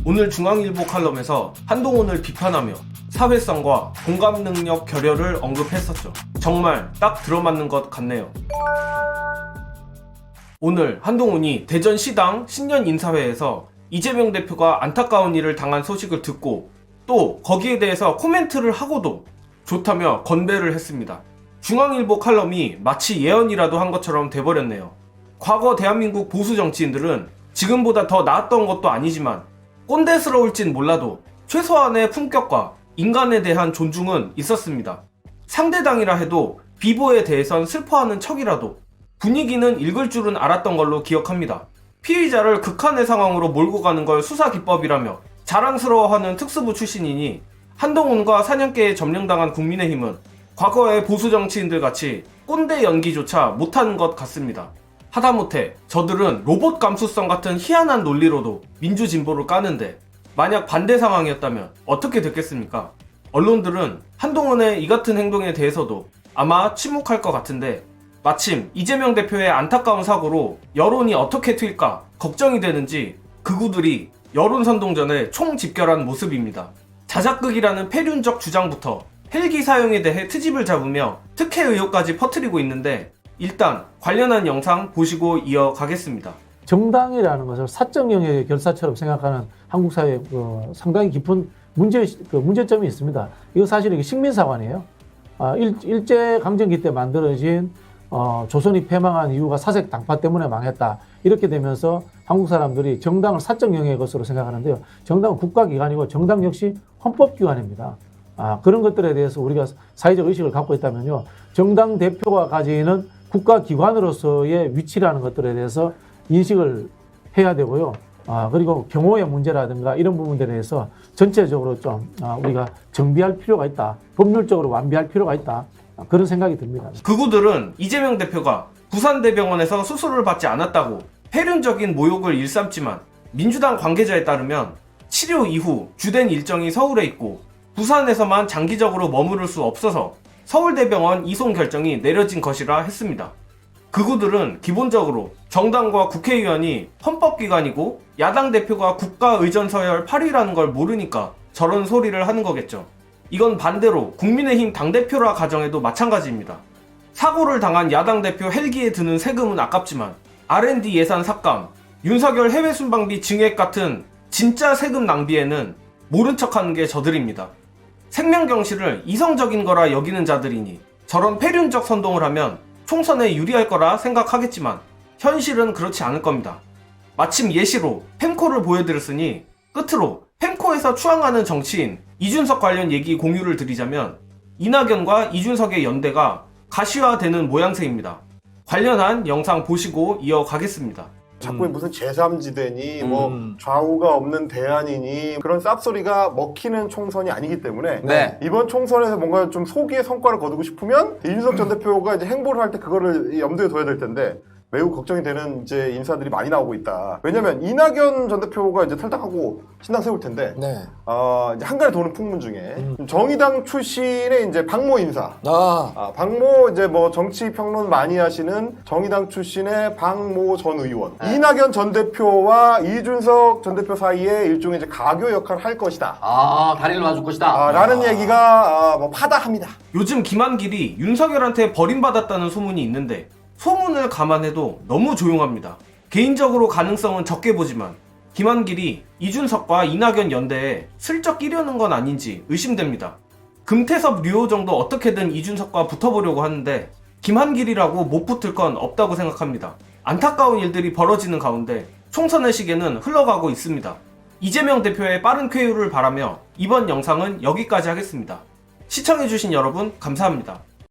오늘 중앙일보 칼럼에서 한동훈을 비판하며 사회성과 공감 능력 결여를 언급했었죠. 정말 딱 들어맞는 것 같네요. 오늘 한동훈이 대전시당 신년 인사회에서 이재명 대표가 안타까운 일을 당한 소식을 듣고 또 거기에 대해서 코멘트를 하고도 좋다며 건배를 했습니다. 중앙일보 칼럼이 마치 예언이라도 한 것처럼 돼버렸네요. 과거 대한민국 보수 정치인들은 지금보다 더 나았던 것도 아니지만 꼰대스러울진 몰라도 최소한의 품격과 인간에 대한 존중은 있었습니다. 상대당이라 해도 비보에 대해선 슬퍼하는 척이라도 분위기는 읽을 줄은 알았던 걸로 기억합니다. 피의자를 극한의 상황으로 몰고 가는 걸 수사기법이라며 자랑스러워하는 특수부 출신이니 한동훈과 사냥개에 점령당한 국민의힘은 과거의 보수 정치인들 같이 꼰대 연기조차 못하는 것 같습니다. 하다못해 저들은 로봇 감수성 같은 희한한 논리로도 민주진보를 까는데 만약 반대 상황이었다면 어떻게 됐겠습니까? 언론들은 한동훈의 이 같은 행동에 대해서도 아마 침묵할 것 같은데 마침 이재명 대표의 안타까운 사고로 여론이 어떻게 튈까 걱정이 되는지 극우들이 여론선동전에 총집결한 모습입니다. 자작극이라는 폐륜적 주장부터 헬기 사용에 대해 트집을 잡으며 특혜 의혹까지 퍼뜨리고 있는데 일단 관련한 영상 보시고 이어가겠습니다. 정당이라는 것을 사적 영역의 결사처럼 생각하는 한국 사회에 상당히 깊은 문제점이 있습니다. 이거 사실 이게 식민사관이에요. 일제강점기 때 만들어진 조선이 패망한 이유가 사색 당파 때문에 망했다. 이렇게 되면서 한국 사람들이 정당을 사적 영역의 것으로 생각하는데요. 정당은 국가기관이고 정당 역시 헌법기관입니다. 그런 것들에 대해서 우리가 사회적 의식을 갖고 있다면요. 정당 대표가 가지는 국가기관으로서의 위치라는 것들에 대해서 인식을 해야 되고요. 그리고 경호의 문제라든가 이런 부분들에 대해서 전체적으로 좀 우리가 정비할 필요가 있다. 법률적으로 완비할 필요가 있다. 그런 생각이 듭니다. 극우들은 이재명 대표가 부산대병원에서 수술을 받지 않았다고 폐륜적인 모욕을 일삼지만 민주당 관계자에 따르면 치료 이후 주된 일정이 서울에 있고 부산에서만 장기적으로 머무를 수 없어서 서울대병원 이송 결정이 내려진 것이라 했습니다. 극우들은 기본적으로 정당과 국회의원이 헌법기관이고 야당 대표가 국가의전 서열 8위라는 걸 모르니까 저런 소리를 하는 거겠죠. 이건 반대로 국민의힘 당대표라 가정해도 마찬가지입니다. 사고를 당한 야당 대표 헬기에 드는 세금은 아깝지만 R&D 예산 삭감, 윤석열 해외 순방비 증액 같은 진짜 세금 낭비에는 모른 척하는 게 저들입니다. 생명경실을 이성적인 거라 여기는 자들이니 저런 폐륜적 선동을 하면 총선에 유리할 거라 생각하겠지만 현실은 그렇지 않을 겁니다. 마침 예시로 펜코를 보여드렸으니 끝으로 펜코에서 추앙하는 정치인 이준석 관련 얘기 공유를 드리자면 이낙연과 이준석의 연대가 가시화되는 모양새입니다. 관련한 영상 보시고 이어가겠습니다. 자꾸 무슨 제3지대니 뭐 좌우가 없는 대안이니 그런 쌉소리가 먹히는 총선이 아니기 때문에 네. 이번 총선에서 뭔가 좀 소기의 성과를 거두고 싶으면 이준석 전 대표가 이제 행보를 할 때 그거를 염두에 둬야 될 텐데 매우 걱정이 되는 이제 인사들이 많이 나오고 있다. 왜냐면 이낙연 전 대표가 이제 탈당하고 신당 세울 텐데 네. 이제 한간에 도는 풍문 중에 정의당 출신의 이제 박모 인사. 박모 이제 뭐 정치 평론 많이 하시는 정의당 출신의 박모 전 의원. 이낙연 전 대표와 이준석 전 대표 사이에 일종의 이제 가교 역할을 할 것이다. 다리를 놔줄 것이다. 라는 얘기가 뭐 파다합니다. 요즘 김한길이 윤석열한테 버림받았다는 소문이 있는데 소문을 감안해도 너무 조용합니다. 개인적으로 가능성은 적게 보지만 김한길이 이준석과 이낙연 연대에 슬쩍 끼려는 건 아닌지 의심됩니다. 금태섭 류호 정도 어떻게든 이준석과 붙어보려고 하는데 김한길이라고 못 붙을 건 없다고 생각합니다. 안타까운 일들이 벌어지는 가운데 총선의 시계는 흘러가고 있습니다. 이재명 대표의 빠른 쾌유를 바라며 이번 영상은 여기까지 하겠습니다. 시청해주신 여러분 감사합니다.